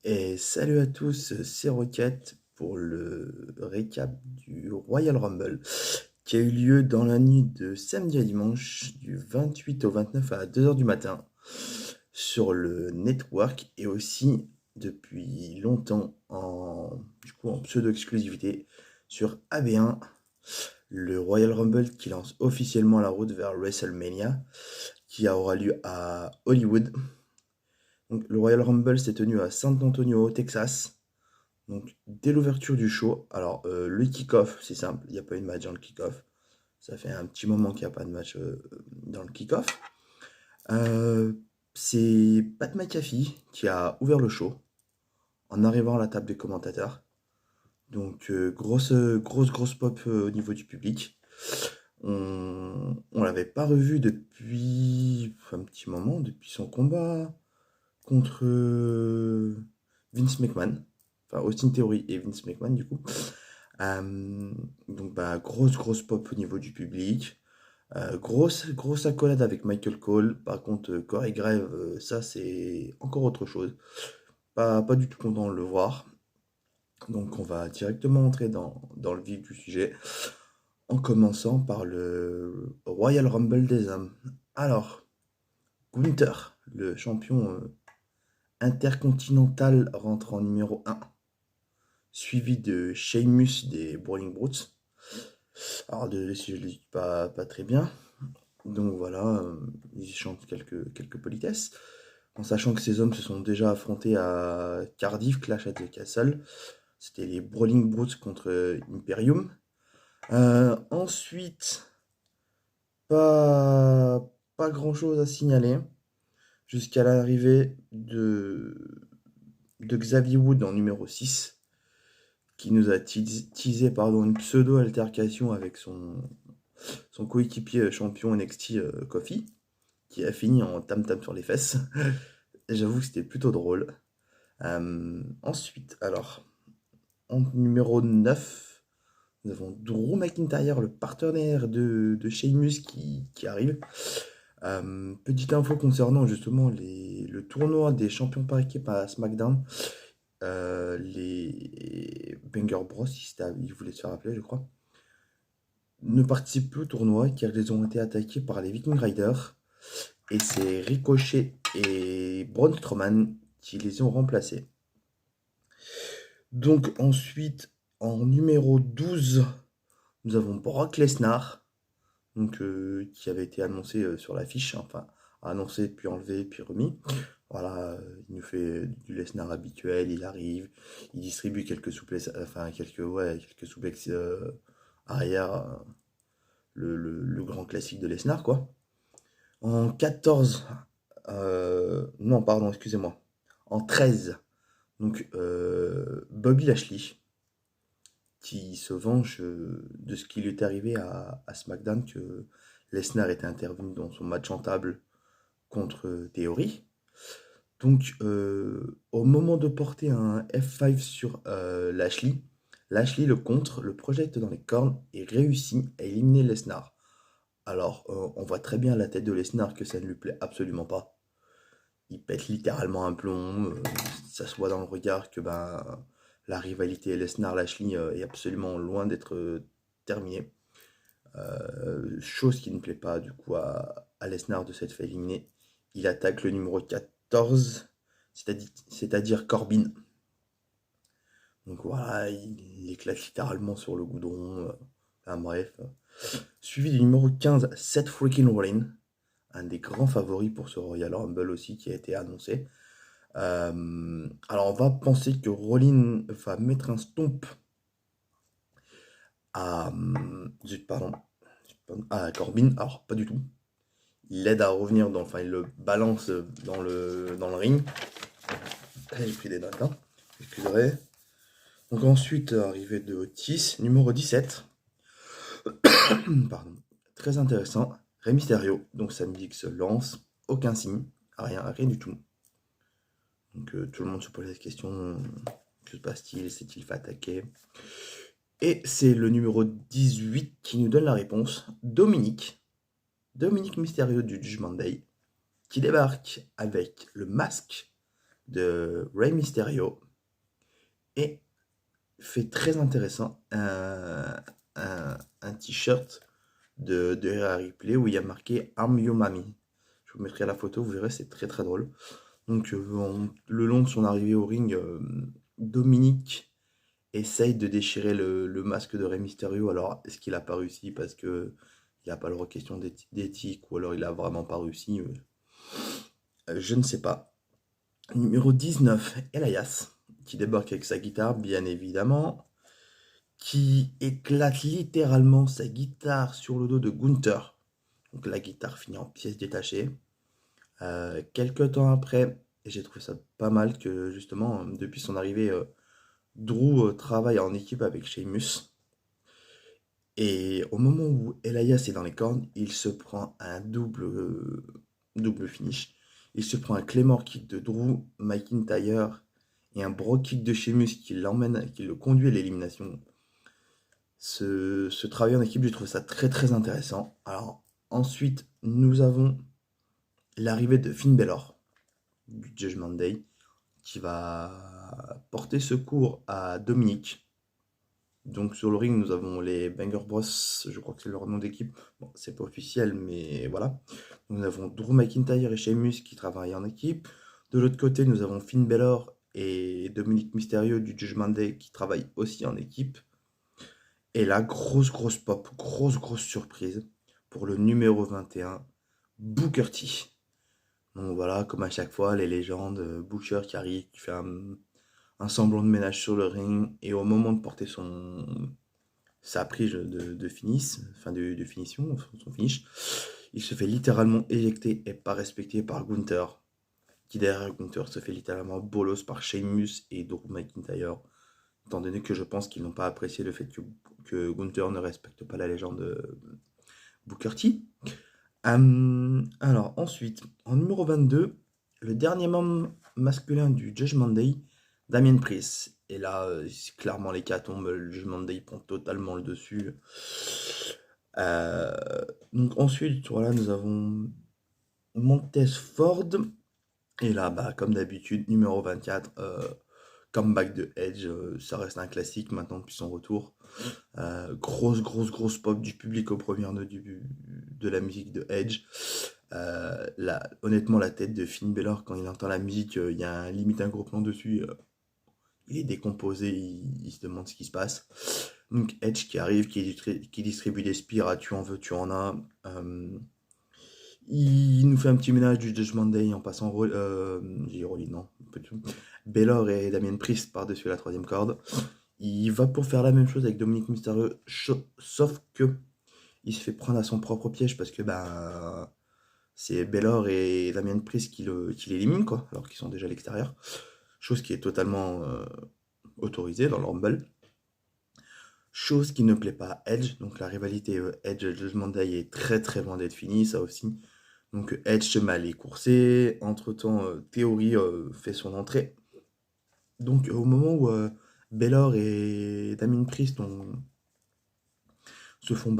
Et salut à tous, c'est Rocket pour le récap du Royal Rumble qui a eu lieu dans la nuit de samedi à dimanche du 28 au 29 à 2 heures du matin sur le network et aussi depuis longtemps en pseudo-exclusivité sur AB1, le Royal Rumble qui lance officiellement la route vers WrestleMania qui aura lieu à Hollywood. Donc, le Royal Rumble s'est tenu à San Antonio, Texas. Donc, dès l'ouverture du show, alors le kick-off, c'est simple, il n'y a pas eu de match dans le kick-off. Ça fait un petit moment qu'il n'y a pas de match dans le kick-off. Euh, c'est Pat McAfee qui a ouvert le show en arrivant à la table des commentateurs. Donc, grosse pop au niveau du public. On l'avait pas revu depuis un petit moment, depuis son combat contre Vince McMahon. Enfin, Austin Theory et Vince McMahon, du coup. Donc, bah, grosse pop au niveau du public. Grosse accolade avec Michael Cole. Par contre, Corey Grave, ça, c'est encore autre chose. Pas du tout content de le voir. Donc, on va directement entrer dans le vif du sujet. En commençant par le Royal Rumble des hommes. Alors, Gunther, le champion intercontinental, rentre en numéro 1, suivi de Sheamus des Brawling Brutes. Alors, si je ne le dis pas très bien. Donc voilà, ils échangent quelques politesses. En sachant que ces hommes se sont déjà affrontés à Cardiff, Clash at the Castle. C'était les Brawling Brutes contre Imperium. Ensuite, pas, pas grand-chose à signaler. Jusqu'à l'arrivée de Xavier Wood en numéro 6 qui nous a teasé une pseudo-altercation avec son coéquipier champion NXT Kofi, qui a fini en tam-tam sur les fesses. J'avoue que c'était plutôt drôle. Ensuite, alors, en numéro 9, nous avons Drew McIntyre, le partenaire de Sheamus qui arrive. Petite info concernant justement le tournoi des champions par équipe à SmackDown. Les Banger Bros, ils voulaient se faire appeler, je crois, ne participent plus au tournoi car ils ont été attaqués par les Viking Riders. Et c'est Ricochet et Braun Strowman qui les ont remplacés. Donc ensuite, en numéro 12, nous avons Brock Lesnar, donc, qui avait été annoncé sur l'affiche, enfin annoncé puis enlevé puis remis. Voilà, il nous fait du Lesnar habituel, il arrive, il distribue quelques souplesses, enfin quelques souplexes arrière, le grand classique de Lesnar, quoi. En 14, non, pardon, excusez-moi. En 13, donc Bobby Lashley, qui se venge de ce qui lui est arrivé à SmackDown, que Lesnar était intervenu dans son match en table contre Theory. Donc, au moment de porter un F5 sur Lashley, Lashley le contre, le projette dans les cornes et réussit à éliminer Lesnar. Alors, on voit très bien à la tête de Lesnar que ça ne lui plaît absolument pas. Il pète littéralement un plomb. Ça se voit dans le regard que ben, la rivalité Lesnar-Lashley est absolument loin d'être terminée. Chose qui ne plaît pas du coup à Lesnar de s'être fait éliminer. Il attaque le numéro 14, c'est-à-dire Corbin. Donc voilà, il éclate littéralement sur le goudron. Enfin bref. Suivi du numéro 15, Seth freaking Rollins, un des grands favoris pour ce Royal Rumble aussi qui a été annoncé. Alors on va penser que Rollins va mettre un stomp à, pardon, à Corbin. Alors pas du tout. Il l'aide à revenir enfin il le balance dans le ring. J'ai pris des notes, hein. Excuserez. Donc ensuite, arrivée de Otis, numéro 17. Pardon. Très intéressant. Rey Mysterio, donc Samedi se lance. Aucun signe. Rien du tout. Donc tout le monde se pose la question. Que se passe-t-il? S'est-il fait attaquer? Et c'est le numéro 18 qui nous donne la réponse. Dominique Mysterio du Judgment Day, qui débarque avec le masque de Rey Mysterio et fait très intéressant un t-shirt de Rhea Ripley où il y a marqué I'm Your Mommy. Je vous mettrai la photo, vous verrez, c'est très très drôle. Donc, le long de son arrivée au ring, Dominique essaye de déchirer le masque de Rey Mysterio. Alors, est-ce qu'il a pas réussi parce que il n'y a pas le question d'éthique ou alors il a vraiment pas réussi je ne sais pas. Numéro 19, Elias, qui débarque avec sa guitare, bien évidemment, qui éclate littéralement sa guitare sur le dos de Gunther. Donc la guitare finit en pièces détachées. Quelques temps après, et j'ai trouvé ça pas mal que justement, depuis son arrivée, Drew travaille en équipe avec Sheamus. Et au moment où Elias est dans les cornes, il se prend un double finish. Il se prend un Claymore kick de Drew McIntyre et un Brogue kick de Sheamus qui l'emmène, qui le conduit à l'élimination. Ce travail en équipe, je trouve ça très très intéressant. Alors ensuite, nous avons l'arrivée de Finn Balor du Judgment Day qui va porter secours à Dominique. Donc sur le ring, nous avons les Banger Bros, je crois que c'est leur nom d'équipe. Bon, c'est pas officiel, mais voilà. Nous avons Drew McIntyre et Sheamus qui travaillent en équipe. De l'autre côté, nous avons Finn Balor et Dominic Mysterio du Judgment Day qui travaillent aussi en équipe. Et là, grosse pop, grosse surprise pour le numéro 21, Booker T. Donc voilà, comme à chaque fois, les légendes, Booker qui arrive, qui fait un semblant de ménage sur le ring, et au moment de porter sa prise de finish, enfin de finition, son finish, il se fait littéralement éjecter et pas respecté par Gunther, qui derrière Gunther se fait littéralement bolos par Sheamus et Drew McIntyre, étant donné que je pense qu'ils n'ont pas apprécié le fait que Gunther ne respecte pas la légende Booker T. Alors ensuite, en numéro 22, le dernier membre masculin du Judgment Day, Damien Priest. Et là, c'est clairement l'hécatombe, le Judgment Day prend totalement le dessus. Euh, donc ensuite, voilà, nous avons Montez Ford. Et là, bah, comme d'habitude, numéro 24, comeback de Edge. Ça reste un classique maintenant depuis son retour. Grosse pop du public au premier nœud de la musique de Edge. Honnêtement, la tête de Finn Balor, quand il entend la musique, il y a limite un gros plan dessus. Il est décomposé, il se demande ce qui se passe. Donc Edge qui arrive, qui distribue des spires à tu en veux, tu en as. Il nous fait un petit ménage du Judgment Day en passant j'ai Rolly, non, Balor et Damien Priest par-dessus la troisième corde. Il va pour faire la même chose avec Dominic Mysterio, sauf que il se fait prendre à son propre piège parce que c'est Balor et Damien Priest qui l'éliminent, quoi, alors qu'ils sont déjà à l'extérieur. Chose qui est totalement autorisée dans le Rumble. Chose qui ne plaît pas à Edge, donc la rivalité Edge et Judgment Day est très loin d'être finie, ça aussi. Donc Edge se met à les courser, entre-temps Theory fait son entrée. Donc au moment où Balor et Damien Priest se font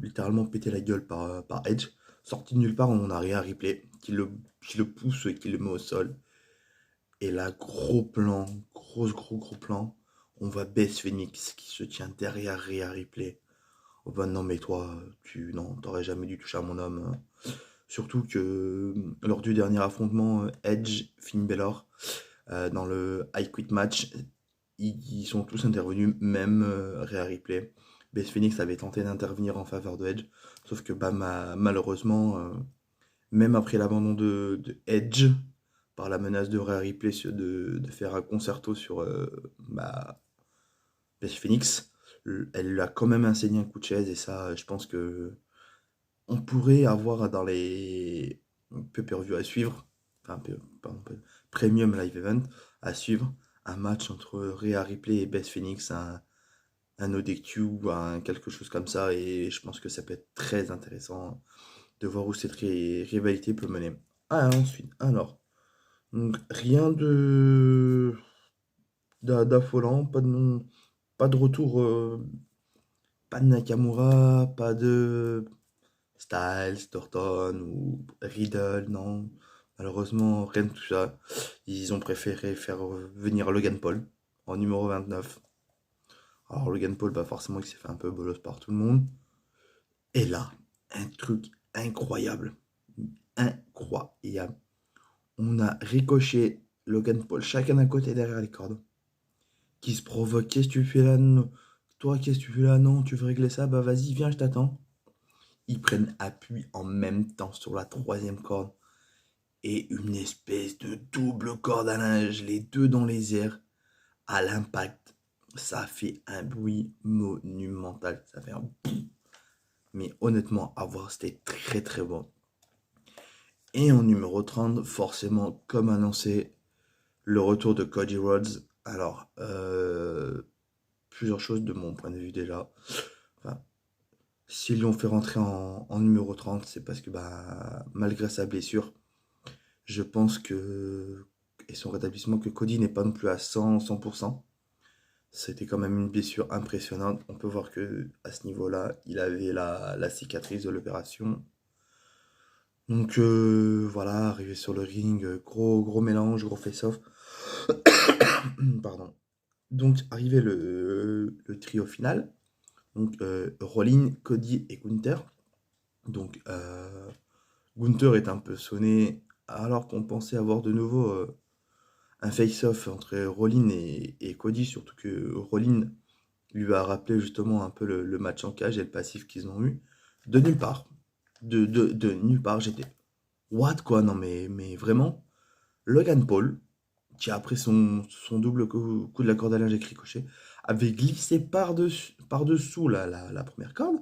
littéralement péter la gueule par Edge, sorti de nulle part, on a Rhea Ripley qui le pousse et qui le met au sol. Et là, gros plan, gros plan, on voit Beth Phoenix qui se tient derrière Rhea Ripley. Oh bah non mais toi, t'aurais jamais dû toucher à mon homme. Surtout que lors du dernier affrontement Edge, Finn Balor, dans le I Quit match, ils sont tous intervenus, même Rhea Ripley. Beth Phoenix avait tenté d'intervenir en faveur de Edge, sauf que malheureusement, même après l'abandon de Edge, par la menace de Rhea Ripley de faire un concerto sur Beth Phoenix, elle lui a quand même enseigné un coup de chaise, et ça, je pense que on pourrait avoir dans les pay-per-view à suivre, enfin, pardon, Premium Live Event à suivre, un match entre Rhea Ripley et Beth Phoenix, un ODQ, quelque chose comme ça, et je pense que ça peut être très intéressant de voir où cette rivalité peut mener. Ensuite, alors, donc, rien d'affolant, pas de retour, pas de Nakamura, pas de Styles, Thornton ou Riddle, non. Malheureusement, rien de tout ça. Ils ont préféré faire venir Logan Paul en numéro 29. Alors Logan Paul, bah forcément, il s'est fait un peu bolos par tout le monde. Et là, un truc incroyable. Incroyable. On a ricoché Logan Paul, chacun d'un côté derrière les cordes, qui se provoque. Qu'est-ce que tu fais là? Non. Toi, qu'est-ce que tu fais là? Non, tu veux régler ça? Bah vas-y, viens, je t'attends. Ils prennent appui en même temps sur la troisième corde. Et une espèce de double corde à linge, les deux dans les airs, à l'impact. Ça fait un bruit monumental. Ça fait un... Mais honnêtement, à voir, c'était très très bon. Et en numéro 30, forcément, comme annoncé, le retour de Cody Rhodes. Alors, plusieurs choses de mon point de vue déjà. Enfin, s'ils l'ont fait rentrer en numéro 30, c'est parce que bah, malgré sa blessure, je pense que, et son rétablissement, que Cody n'est pas non plus à 100%. C'était quand même une blessure impressionnante. On peut voir que à ce niveau-là, il avait la cicatrice de l'opération. Donc voilà, arrivé sur le ring, gros mélange, gros face-off. Pardon. Donc arrivé le trio final. Donc Rollin, Cody et Gunther. Donc Gunther est un peu sonné alors qu'on pensait avoir de nouveau un face-off entre Rollin et Cody, surtout que Rollin lui a rappelé justement un peu le match en cage et le passif qu'ils ont eu. De nulle part. De nulle part, j'étais. What quoi? Non mais vraiment, Logan Paul, qui après son double coup de la corde à linge avec ricochet, avait glissé par-dessous la première corde,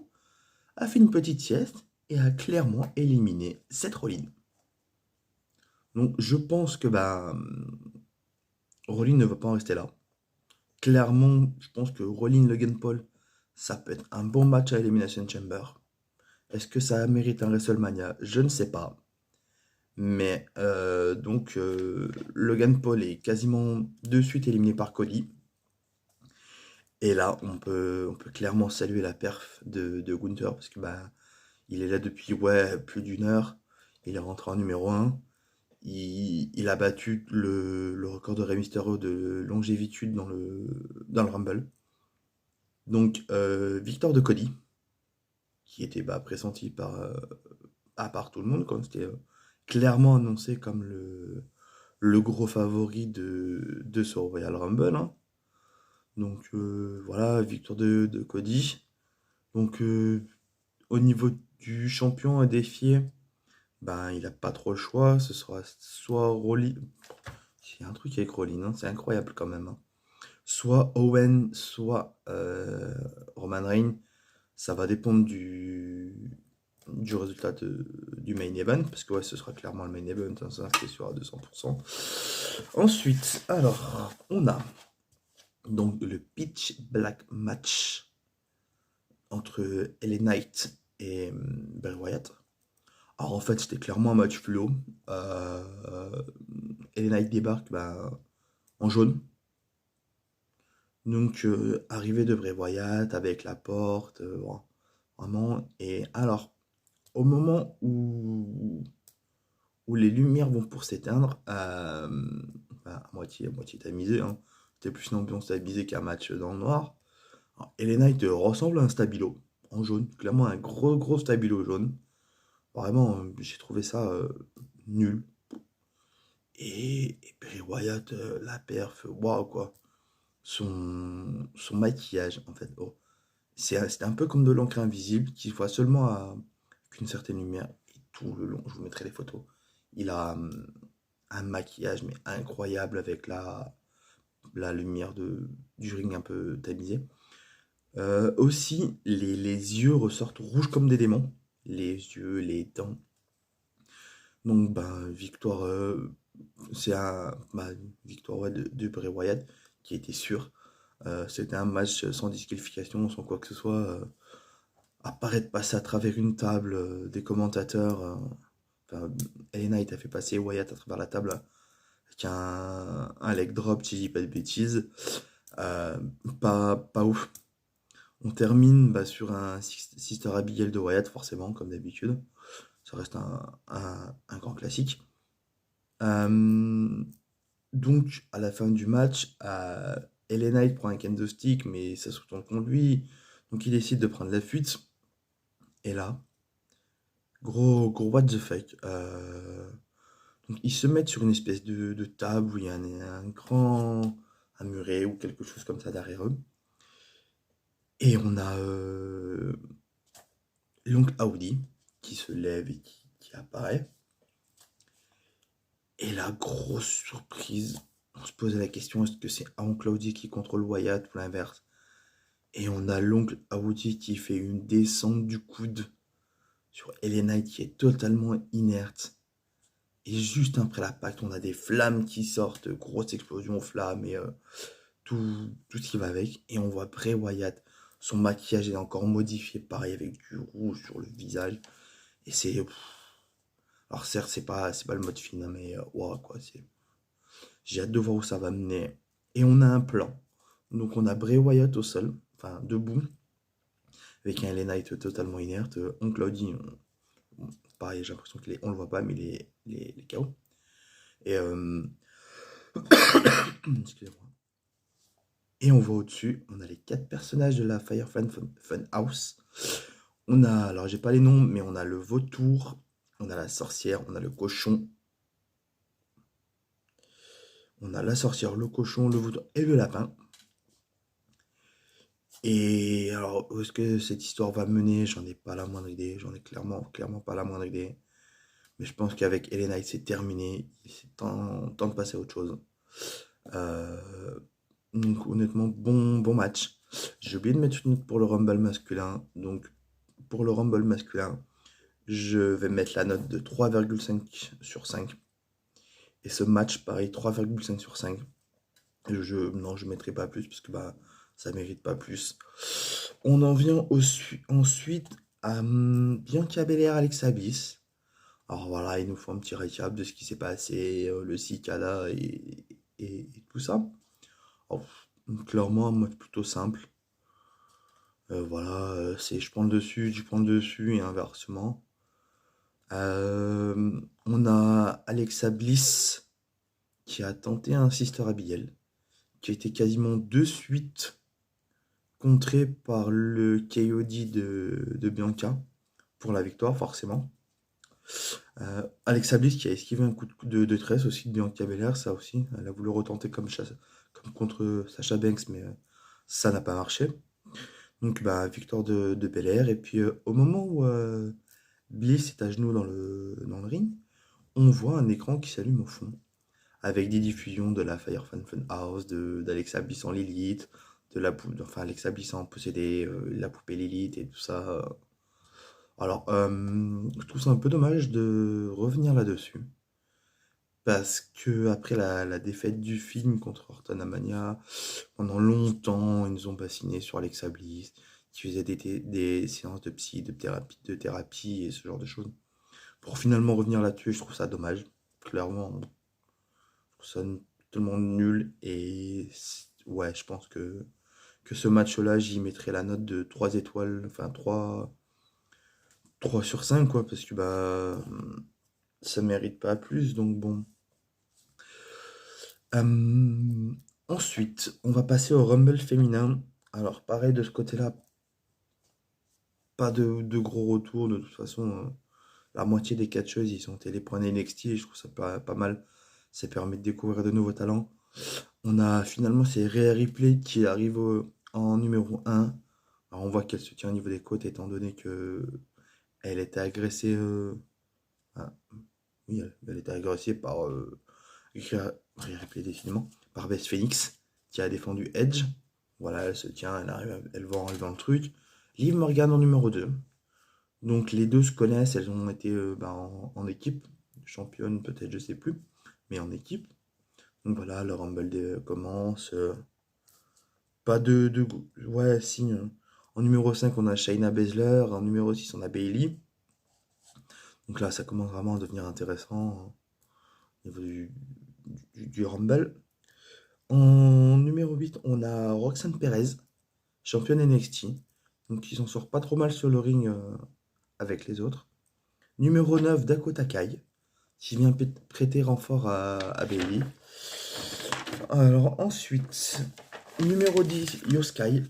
a fait une petite sieste et a clairement éliminé Seth Rollins. Donc je pense que bah, Rollins ne va pas en rester là. Clairement, je pense que Rollins Logan Paul, ça peut être un bon match à Elimination Chamber. Est-ce que ça mérite un WrestleMania? Je ne sais pas. Mais donc Logan Paul est quasiment de suite éliminé par Cody. Et là, on peut clairement saluer la perf de Gunther parce que bah, il est là depuis ouais, plus d'une heure. Il est rentré en numéro 1. Il a battu le record de Rey Mysterio de longévitude dans le Rumble. Donc, victoire de Cody, qui était bah, pressenti par tout le monde, comme c'était clairement annoncé comme le gros favori de ce Royal Rumble, hein. Donc voilà, victoire de Cody. Donc au niveau du champion à défier, ben, il n'a pas trop le choix. Ce sera soit Rollins. Il y a un truc avec Rollins, hein, c'est incroyable quand même, hein. Soit Owen, soit Roman Reigns. Ça va dépendre du résultat du main event, parce que ouais, ce sera clairement le main event, hein, ça c'est sûr à 200%. Ensuite, alors, on a donc le Pitch Black Match entre LA Knight et Bray Wyatt. Alors en fait, c'était clairement un match fluo. LA Knight débarque bah, en jaune. Donc, arrivée de Bray Wyatt avec la porte, vraiment. Et alors, au moment où les lumières vont pour s'éteindre, bah, à moitié tamisé, hein. C'était plus une ambiance tamisée qu'un match dans le noir. Alors, LA Knight ressemble à un stabilo en jaune, clairement un gros stabilo jaune. Vraiment, j'ai trouvé ça nul. Et Bray Wyatt, la perf, waouh quoi. Son maquillage, en fait, oh, c'était un peu comme de l'encre invisible qu'il voit seulement qu'une certaine lumière. Et tout le long, je vous mettrai les photos. Il a un maquillage mais incroyable avec la lumière du ring un peu tamisé. Aussi, les yeux ressortent rouges comme des démons. Les yeux, les dents. Donc, ben, victoire, victoire ouais, de Bray Wyatt qui était sûre. C'était un match sans disqualification, sans quoi que ce soit. Apparaître passer à travers une table des commentateurs. Enfin, LA Knight a fait passer Wyatt à travers la table avec un leg drop, si je dis pas de bêtises. Euh, pas ouf. On termine bah, sur un Sister Abigail de Wyatt, forcément, comme d'habitude. Ça reste un grand classique. Euh, donc, à la fin du match, LA Knight prend un candlestick, mais ça se retourne contre lui. Donc, il décide de prendre la fuite. Et là, gros what the fuck. Donc, ils se mettent sur une espèce de table où il y a un grand un muret ou quelque chose comme ça derrière eux. Et on a l'oncle Audi qui se lève et qui apparaît. Et la grosse surprise, on se posait la question, est-ce que c'est oncle Audi qui contrôle Wyatt ou l'inverse? Et on a l'oncle Audi qui fait une descente du coude sur LA Knight qui est totalement inerte. Et juste après l'impact, on a des flammes qui sortent, grosse explosion aux flammes et tout ce qui va avec. Et on voit Bray Wyatt, son maquillage est encore modifié, pareil avec du rouge sur le visage. Et c'est. Alors certes, c'est pas le mode film, hein, mais wow, quoi, j'ai hâte de voir où ça va mener. Et on a un plan. Donc on a Bray Wyatt au sol, enfin debout, avec un LA Knight totalement inerte. Oncle Audi, pareil, j'ai l'impression on le voit pas, mais il est KO. Et excusez-moi. Et on voit au-dessus, on a les 4 personnages de la Firefly Funhouse. On a, alors j'ai pas les noms, mais on a le vautour, on a la sorcière, on a le cochon, on a la sorcière, le cochon, le vautour et le lapin. Et alors, où est-ce que cette histoire va mener? J'en ai pas la moindre idée. J'en ai clairement pas la moindre idée. Mais je pense qu'avec Ellen Knight, c'est terminé. C'est temps de passer à autre chose. Euh, donc, honnêtement, bon match. J'ai oublié de mettre une note pour le Rumble masculin. Donc, pour le Rumble masculin, je vais mettre la note de 3,5 sur 5. Et ce match, pareil, 3,5 sur 5. Non, je ne mettrai pas plus parce que bah, ça mérite pas plus. On en vient ensuite à Bianca Belair, Alexa Bliss. Alors voilà, il nous faut un petit récap de ce qui s'est passé, le cicada et tout ça. Alors, clairement, un match plutôt simple. Voilà, c'est je prends le dessus, tu prends le dessus et inversement. On a Alexa Bliss qui a tenté un Sister Abigail, qui a été quasiment de suite contré par le KOD de Bianca pour la victoire, forcément. Alexa Bliss qui a esquivé un coup de tresse aussi de Bianca Belair, ça aussi. Elle a voulu retenter comme contre Sasha Banks, mais ça n'a pas marché. Donc, bah, victoire de Belair. Et puis, au moment où Bliss est à genoux dans le ring, on voit un écran qui s'allume au fond, avec des diffusions de la Firefly Funhouse, d'Alexa Bliss en Lilith, enfin Alexa Bliss en possédé, la poupée Lilith et tout ça. Alors, je trouve ça un peu dommage de revenir là-dessus, parce que après la défaite du film contre Orton à Mania, pendant longtemps, ils nous ont bassiné sur Alexa Bliss, qui faisait des séances de psy, de thérapie et ce genre de choses. Pour finalement revenir là-dessus, je trouve ça dommage. Clairement, je trouve ça tellement nul. Et ouais, je pense que ce match-là, j'y mettrais la note de 3 étoiles, enfin 3 sur 5 quoi, parce que bah, ça mérite pas plus, donc bon. Euh, Ensuite, on va passer au Rumble féminin. Alors, pareil de ce côté-là, pas de gros retours. De toute façon, la moitié des catcheuses, ils sont téléprenés NXT et je trouve ça pas mal. Ça permet de découvrir de nouveaux talents. On a finalement c'est Rhea Ripley qui arrive en numéro 1. Alors, on voit qu'elle se tient au niveau des côtes étant donné que elle était agressée. Ah, oui, elle était agressée par Rhea Ripley, décidément, par Beth Phoenix qui a défendu Edge. Voilà, elle se tient, elle va enlever dans le truc. Liv Morgan en numéro 2. Donc les deux se connaissent, elles ont été en équipe, championne peut-être, je sais plus, mais en équipe. Donc voilà, le Rumble commence. Pas ouais, si. En numéro 5 on a Shayna Baszler. En numéro 6 on a Bayley. Donc là, ça commence vraiment à devenir intéressant au niveau du Rumble. En numéro 8 on a Roxanne Perez, championne NXT. Donc ils s'en sortent pas trop mal sur le ring avec les autres. Numéro 9 Dakota Kai. qui vient prêter renfort à Bailey. Alors ensuite, numéro 10, Yoskai.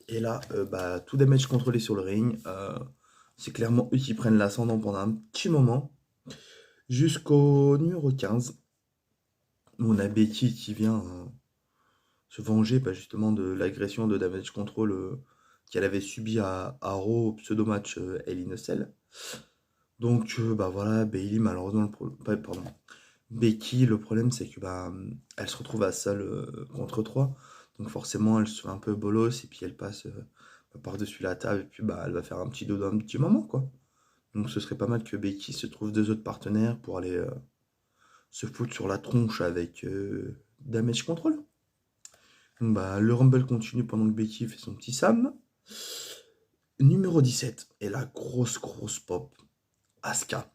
Et là, bah, tout damage contrôlé sur le ring. C'est clairement eux qui prennent l'ascendant pendant un petit moment. Jusqu'au numéro 15, où on a Becky qui vient se venger bah, justement de l'agression de damage control qu'elle avait subi à Raw au pseudo-match Hell in a Cell. Donc bah voilà, Bailey malheureusement, pardon, Becky, le problème c'est que bah, elle se retrouve à seule contre 3. Donc forcément elle se fait un peu bolos et puis elle passe par-dessus la table et puis bah elle va faire un petit dodo un petit moment quoi. Donc ce serait pas mal que Becky se trouve deux autres partenaires pour aller se foutre sur la tronche avec Damage Control. Donc bah le Rumble continue pendant que Becky fait son petit Sam. Numéro 17, et la grosse pop, Asuka.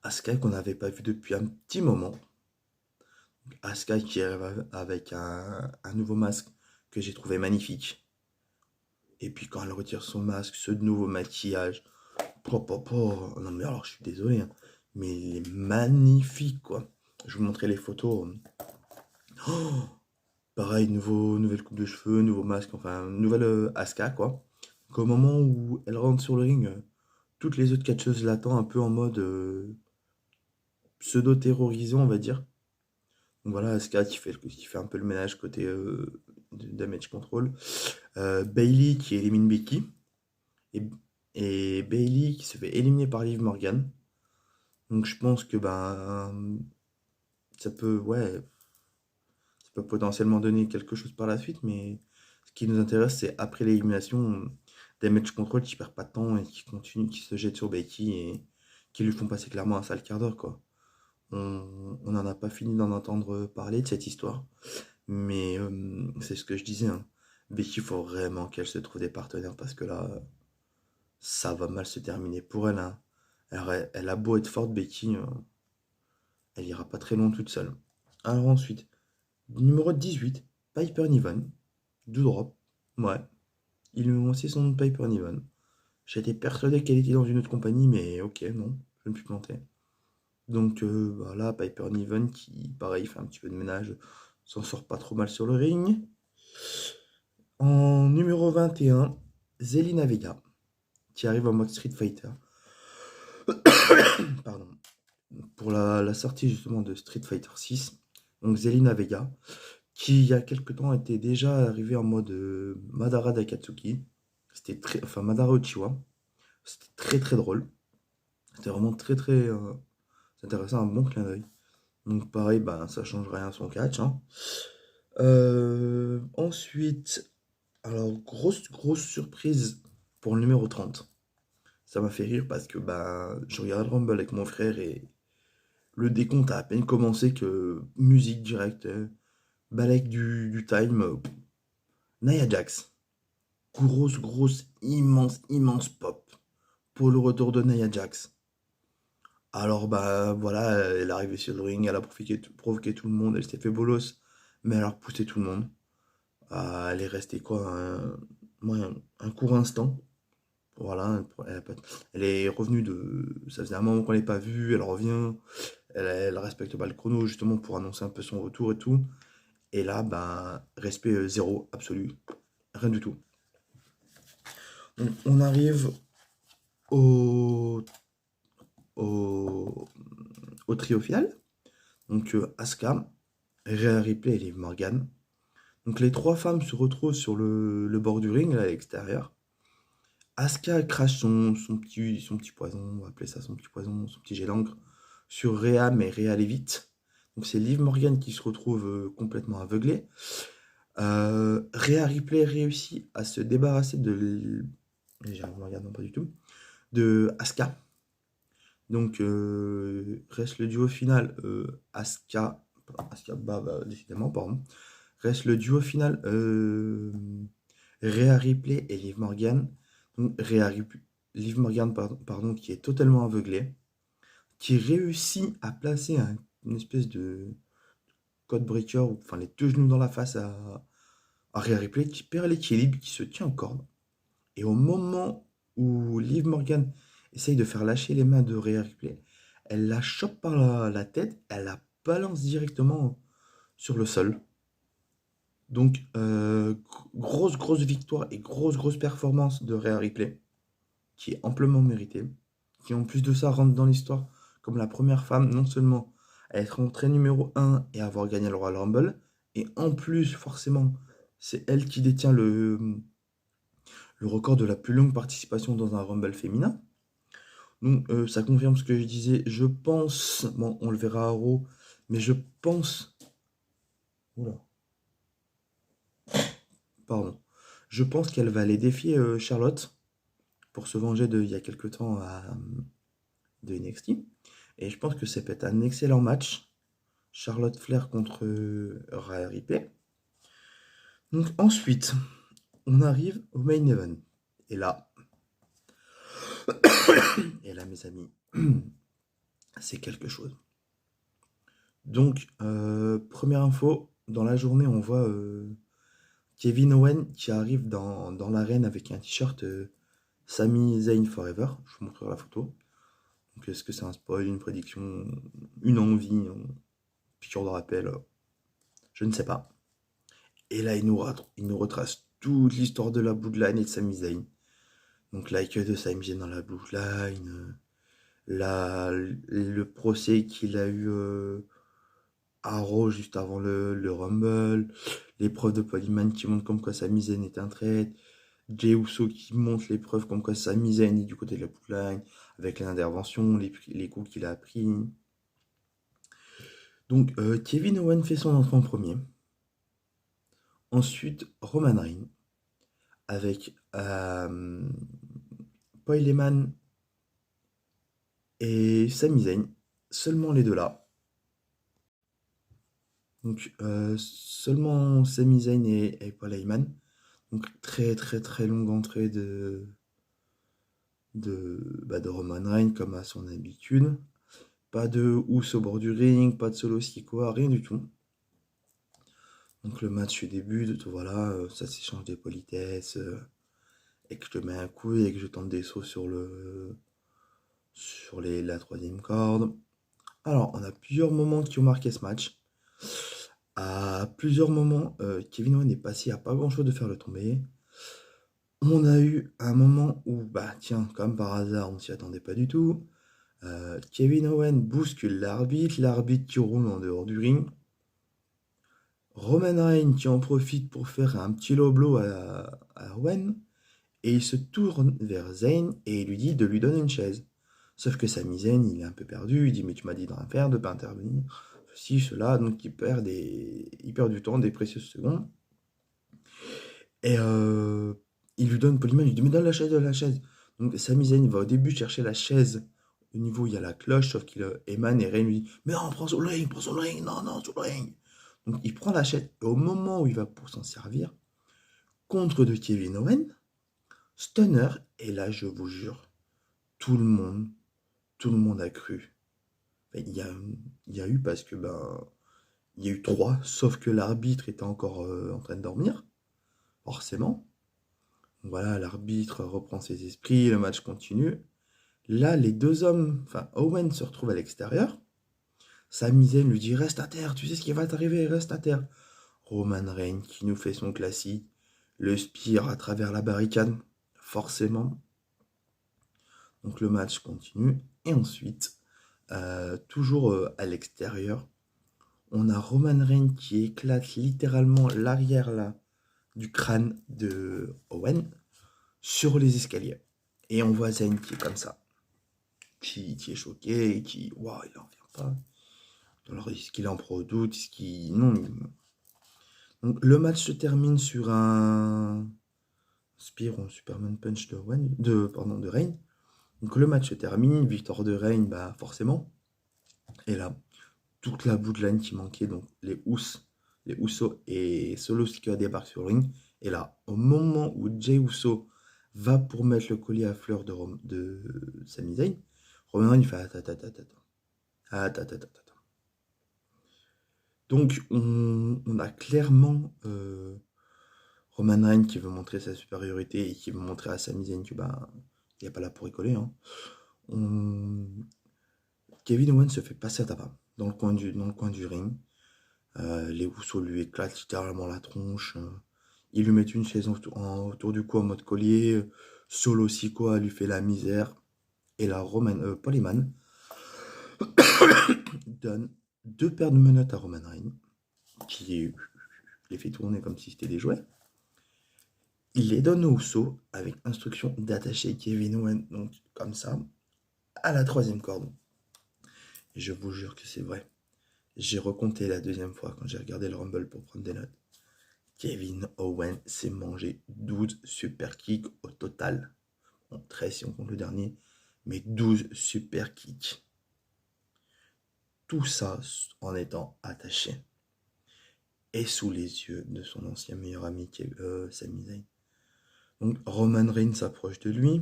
Asuka qu'on n'avait pas vu depuis un petit moment. Asuka qui arrive avec un nouveau masque que j'ai trouvé magnifique. Et puis quand elle retire son masque, ce nouveau maquillage. Non mais alors je suis désolé, hein, mais il est magnifique quoi. Je vous montrer les photos. Oh, pareil, nouvelle coupe de cheveux, nouveau masque, enfin nouvelle Asuka quoi. Donc, au moment où elle rentre sur le ring, toutes les autres catcheuses l'attendent un peu en mode pseudo-terrorisé on va dire. Donc voilà, Asuka qui fait un peu le ménage côté damage control. Bailey qui élimine Becky. Et, et Bailey qui se fait éliminer par Liv Morgan. Donc je pense que ben ça peut ça peut potentiellement donner quelque chose par la suite, mais ce qui nous intéresse c'est après l'élimination Damage Control qui perd pas de temps et qui continue, qui se jette sur Becky et qui lui font passer clairement un sale quart d'heure quoi. On n'en a pas fini d'en entendre parler de cette histoire. Mais c'est ce que je disais, hein. Becky, il faut vraiment qu'elle se trouve des partenaires parce que là, ça va mal se terminer pour elle, hein. Elle a beau être forte, Becky, elle ira pas très loin toute seule. Alors ensuite, numéro 18, Piper Niven, do drop. Ouais, ils lui ont aussi son nom de Piper Niven. J'étais persuadé qu'elle était dans une autre compagnie, mais ok, non, je me suis planté. Donc voilà, Piper Niven qui, pareil, fait un petit peu de ménage, s'en sort pas trop mal sur le ring. En numéro 21, Zelina Vega, qui arrive en mode Street Fighter. Pardon. Pour la sortie justement de Street Fighter 6. Donc Zelina Vega, qui il y a quelque temps était déjà arrivée en mode Madara Daikatsuki. C'était très. Enfin Madara Uchiwa. C'était très drôle. C'était vraiment très c'est intéressant, un bon clin d'œil. Donc pareil, bah, ça change rien à son catch, hein. Ensuite, alors grosse surprise pour le numéro 30. Ça m'a fait rire parce que bah, je regardais le Rumble avec mon frère et le décompte a à peine commencé que musique directe, balèque du time, Nia Jax. Immense pop pour le retour de Nia Jax. Alors bah voilà, elle est arrivée sur le ring, elle a provoqué tout le monde, elle s'est fait bolos, mais elle a repoussé tout le monde. Elle est restée quoi, ouais, un court instant. Voilà, elle est revenue de. Ça faisait un moment qu'on l'ait pas vue, elle revient, elle respecte pas le chrono justement pour annoncer un peu son retour et tout. Et là, ben, respect zéro, absolu, rien du tout. Donc on arrive au, au, au trio final. Donc Asuka, Rhea Ripley et Liv Morgan. Donc les trois femmes se retrouvent sur le bord du ring, là, à l'extérieur. Asuka crache son petit poison, on va appeler ça son petit poison, son petit jet d'encre, sur Rhea, mais Rhea allait vite. Donc c'est Liv Morgan qui se retrouve complètement aveuglée. Rhea Ripley réussit à se débarrasser de... Regarde, non, pas du tout. De Asuka. Donc reste le duo final Asuka bah, décidément, pardon. Reste le duo final Rhea Ripley et Liv Morgan. Donc, Liv Morgan, pardon, qui est totalement aveuglée, qui réussit à placer une espèce de code breaker, enfin les deux genoux dans la face à Rhea Ripley, qui perd l'équilibre, qui se tient en corde. Et au moment où Liv Morgan essaye de faire lâcher les mains de Rhea Ripley, elle la chope par la tête, elle la balance directement sur le sol. Donc, grosse victoire et grosse performance de Rhea Ripley, qui est amplement méritée, qui en plus de ça rentre dans l'histoire comme la première femme non seulement à être entrée numéro 1 et à avoir gagné le Royal Rumble, et en plus, forcément, c'est elle qui détient le record de la plus longue participation dans un Rumble féminin. Donc, ça confirme ce que je disais. Je pense, bon, on le verra à Raw, mais je pense. Oula, pardon. Je pense qu'elle va aller défier Charlotte pour se venger de il y a quelque temps de NXT. Et je pense que ça peut être un excellent match. Charlotte Flair contre Rhea Ripley. Donc ensuite, on arrive au main event. Et là, mes amis, c'est quelque chose. Donc, première info, dans la journée, on voit Kevin Owen qui arrive dans l'arène avec un t-shirt Sami Zayn Forever. Je vous montrerai la photo. Donc, est-ce que c'est un spoil, une prédiction, une envie, une piqûre de rappel je ne sais pas. Et là, il nous retrace toute l'histoire de la Bloodline et de Sami Zayn. Donc, l'accueil de Sami Zayn dans la Bloodline, le procès qu'il a eu à Raw juste avant le Rumble, les preuves de Polyman qui montrent comme quoi Sami Zayn est un traître, Jey Uso qui montre les preuves comme quoi Sami Zayn est du côté de la Bloodline, avec l'intervention, les coups qu'il a pris. Donc, Kevin Owens fait son entrée en premier. Ensuite, Roman Reigns avec Paul Heyman et Sami Zayn, seulement les deux là. Donc seulement Sami Zayn et Paul Heyman. Donc très longue entrée de Roman Reigns comme à son habitude. Pas de housse au bord du ring, pas de solo Sikoa, rien du tout. Donc le match débute, voilà, ça s'échange des politesses, et que je te mets un coup et que je tente des sauts sur la troisième corde. Alors, on a plusieurs moments qui ont marqué ce match. À plusieurs moments, Kevin Owens est passé à pas grand chose de faire le tomber. On a eu un moment où, bah tiens, comme par hasard, on s'y attendait pas du tout. Kevin Owens bouscule l'arbitre qui roule en dehors du ring. Roman Reigns qui en profite pour faire un petit low blow à Owen. Et il se tourne vers Zayn et il lui dit de lui donner une chaise. Sauf que Sami Zayn, il est un peu perdu, il dit mais tu m'as dit de rien faire, de pas intervenir, ceci, cela, donc il perd du temps, des précieuses secondes. Et il lui donne poliment, il lui dit mais donne la chaise. Donc Sami Zayn va au début chercher la chaise au niveau où il y a la cloche, sauf qu'il Eman et Reigns lui dit mais non, prends sur le ring, non, sur le ring. Donc il prend la chaise et au moment où il va pour s'en servir, contre de Kevin Owens, Stunner, et là je vous jure, tout le monde a cru. Enfin, il y a eu parce que il y a eu 3, sauf que l'arbitre était encore en train de dormir, forcément. Voilà, l'arbitre reprend ses esprits, le match continue. Là, les deux hommes, enfin Owen se retrouve à l'extérieur. Sami Zayn lui dit reste à terre, tu sais ce qui va t'arriver, reste à terre. Roman Reigns qui nous fait son classique, le spire à travers la barricade, forcément. Donc le match continue. Et ensuite, toujours à l'extérieur, on a Roman Reigns qui éclate littéralement l'arrière là du crâne de Owen sur les escaliers. Et on voit Zayn qui est comme ça, qui est choqué, et qui, waouh, il en vient pas. Alors est-ce qu'il en prend au doute, est-ce qu'il... Non. Donc le match se termine sur un Spear ou Superman Punch de Reigns. Donc le match se termine, victoire de Reigns, bah forcément. Et là, toute la bootline qui manquait, donc les Usos et Solo Sikoa débarquent sur le ring. Et là, au moment où Jey Uso va pour mettre le collier à fleurs de Sami Zayn, Roman Reigns fait attends. Donc on a clairement Roman Reigns qui veut montrer sa supériorité et qui veut montrer à Sami Zayn que il n'est pas là pour rigoler. Hein. Kevin Owens se fait passer à tabac dans le coin du ring. Les Usos lui éclatent littéralement la tronche. Ils lui mettent une chaise autour du cou en mode collier. Solo Sikoa lui fait la misère. Et la Paul Heyman donne 2 paires de menottes à Roman Reigns, qui les fait tourner comme si c'était des jouets. Il les donne aux Usos avec instruction d'attacher Kevin Owens, donc comme ça, à la 3e corde. Et je vous jure que c'est vrai. J'ai recompté la 2e fois quand j'ai regardé le Rumble pour prendre des notes. Kevin Owens s'est mangé 12 super kicks au total. Bon, 13 si on compte le dernier, mais 12 super kicks. Tout ça en étant attaché. Et sous les yeux de son ancien meilleur ami, Sami Zayn. Donc Roman Reigns s'approche de lui,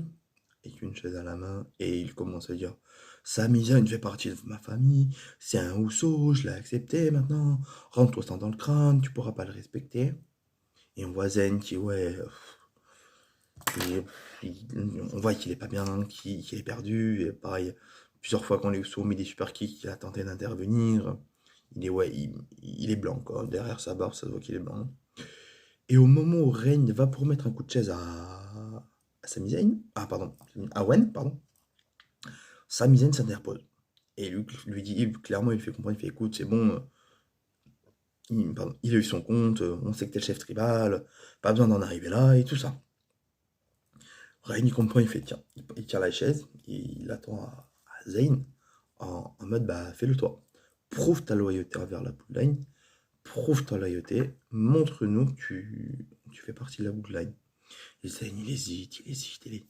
avec une chaise à la main, et il commence à dire « Sami Zayn fait partie de ma famille, c'est un Uso, je l'ai accepté maintenant, rentre-toi dans le crâne, tu pourras pas le respecter. » Et on voit Zayn qui, ouais, on voit qu'il est pas bien, qu'il est perdu, et pareil, plusieurs fois quand les Uso met des super kicks, il a tenté d'intervenir. Il est blanc, quoi. Derrière sa barbe, ça se voit qu'il est blanc. Et au moment où Reigns va pour mettre un coup de chaise à Sami Zayn, à Owen, pardon, Sami Zayn s'interpose. Et lui dit clairement, il lui fait comprendre, il fait écoute, c'est bon, il a eu son compte, on sait que t'es le chef tribal, pas besoin d'en arriver là, et tout ça. Reigns il comprend, il fait tiens, il tire la chaise, il attend à Zayn en mode bah fais-le toi. Prouve ta loyauté envers la bloodline, prouve ta loyauté, montre-nous que tu fais partie de la bloodline. Et Zayn il hésite. Et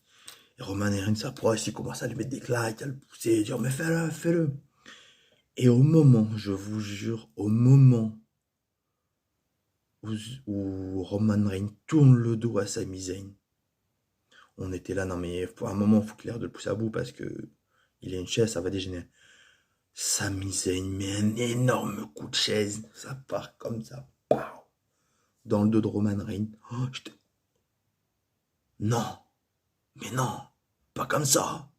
Roman Reigns s'approche, il commence à lui mettre des claques, à le pousser, dire mais fais-le, fais-le. Et au moment, je vous jure, au moment où Roman Reigns tourne le dos à Sami Zayn, on était là, non mais pour un moment, il faut clair de le pousser à bout parce que il a une chaise, ça va dégénérer. Sami Zayn met un énorme coup de chaise, ça part comme ça, pow, dans le dos de Roman Reigns. Oh, non, mais non, pas comme ça.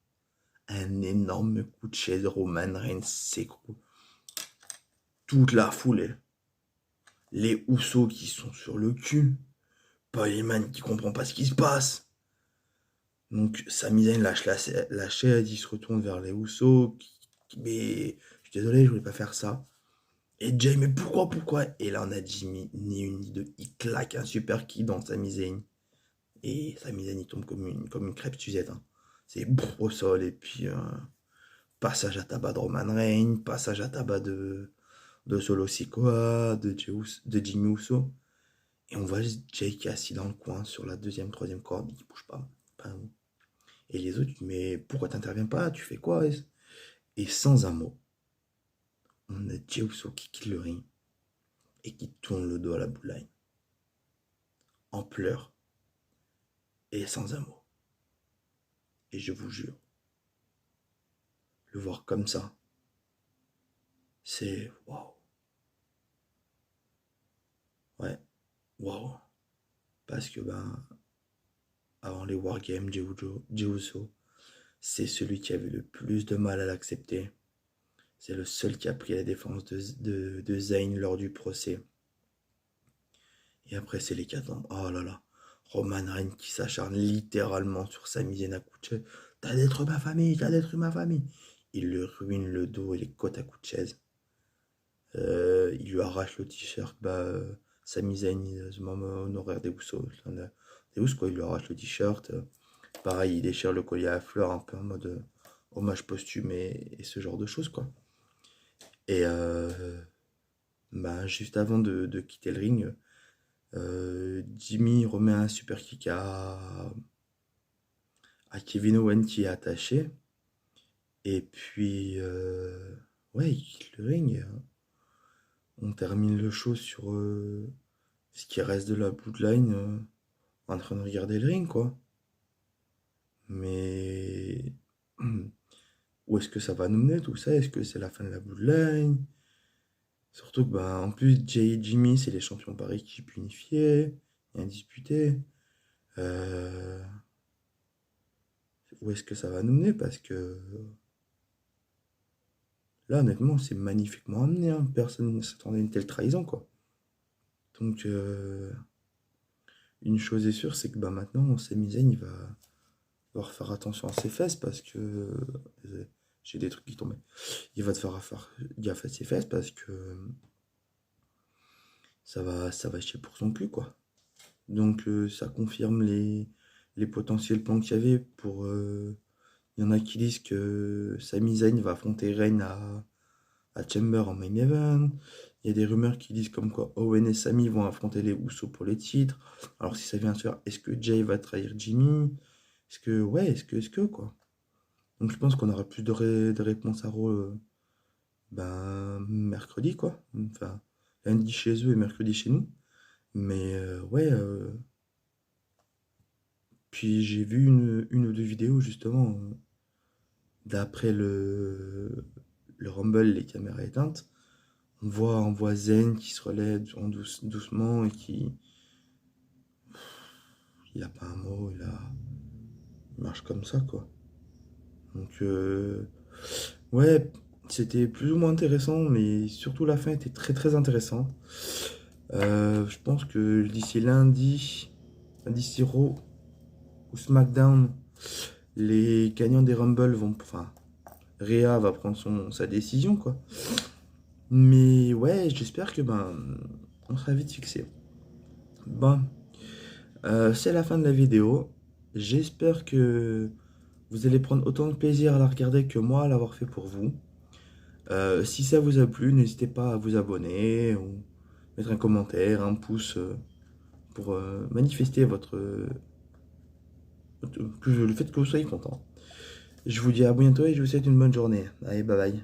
Un énorme coup de chaise, Roman Reigns s'écroule. Toute la foule, les Usos qui sont sur le cul, Paul Heyman qui comprend pas ce qui se passe. Donc Sami Zayn lâche la chaise, il se retourne vers les Usos, mais je suis désolé, je voulais pas faire ça. Et Jay, mais pourquoi? Et là on a Jimmy, ni une ni deux, il claque un super kick dans Sami Zayn. Et Sami Zayn il tombe comme une crêpe Suzette. Hein. C'est au sol, et puis passage à tabac de Roman Reigns, passage à tabac de Solo Sikoa, de Jimmy Uso. Et on voit Jay qui est assis dans le coin sur la 2e, 3e corde, il bouge pas. Et les autres, mais pourquoi t'interviens pas? Tu fais quoi? Et sans un mot, on a Jey Uso qui quitte le ring et qui tourne le dos à la bloodline. En pleurs et sans un mot. Et je vous jure, le voir comme ça, c'est waouh. Ouais, waouh. Parce que avant les Wargames, Jey Uso, c'est celui qui avait le plus de mal à l'accepter. C'est le seul qui a pris la défense de Zayn lors du procès. Et après, c'est les 4 ans. Oh là là. Roman Reigns qui s'acharne littéralement sur Sami Zayn à coups de chaise. T'as détruit ma famille, t'as détruit ma famille. Il lui ruine le dos et les côtes à coups de chaise. Il lui arrache le t-shirt. Sami Zayn, ce moment honoraire des Usos. Des Usos, quoi. Il lui arrache le t-shirt. Pareil, il déchire le collier à fleurs, un peu en mode hommage posthume et ce genre de choses, quoi. Et juste avant de quitter le ring, Jimmy remet un super kick à Kevin Owens qui est attaché. Et puis, ouais, il quitte le ring. On termine le show sur ce qui reste de la bloodline en train de regarder le ring, quoi. Mais où est-ce que ça va nous mener tout ça? Est-ce que c'est la fin de la bloodline? Surtout que, en plus, Jay et Jimmy, c'est les champions par équipe unifiés, et indisputés. Euh, Où est-ce que ça va nous mener? Parce que là, honnêtement, c'est magnifiquement amené, hein. Personne ne s'attendait à une telle trahison, quoi. Donc, une chose est sûre, c'est que bah, maintenant, Sami Zayn, il va devoir faire attention à ses fesses parce que j'ai des trucs qui tombaient. Il va devoir faire gaffe à ses fesses parce que ça va chier pour son cul, quoi. Donc, ça confirme les potentiels plans qu'il y avait pour. Il y en a qui disent que Sami Zayn va affronter Reigns à Chamber en main event. Il y a des rumeurs qui disent comme quoi Owen et Sami vont affronter les Usos pour les titres. Alors si ça vient se faire, est-ce que Jay va trahir Jimmy? Est-ce que, ouais, est-ce que, quoi. Donc je pense qu'on aura plus de réponses à Raw ben, mercredi, quoi. Enfin, lundi chez eux et mercredi chez nous. Mais ouais, puis j'ai vu une ou deux vidéos justement d'après le Rumble, les caméras éteintes. On voit Zen qui se relève doucement et qui. Il a pas un mot, il marche comme ça, quoi. Donc, ouais, c'était plus ou moins intéressant, mais surtout la fin était très très intéressante. Je pense que d'ici lundi Raw ou SmackDown, les gagnants des Rumble vont. Enfin, Rhea va prendre sa décision, quoi. Mais ouais, j'espère que ben, on sera vite fixé. Bon, c'est la fin de la vidéo. J'espère que vous allez prendre autant de plaisir à la regarder que moi à l'avoir fait pour vous. Si ça vous a plu, n'hésitez pas à vous abonner ou mettre un commentaire, un pouce pour manifester le fait que vous soyez content. Je vous dis à bientôt et je vous souhaite une bonne journée. Allez, bye bye.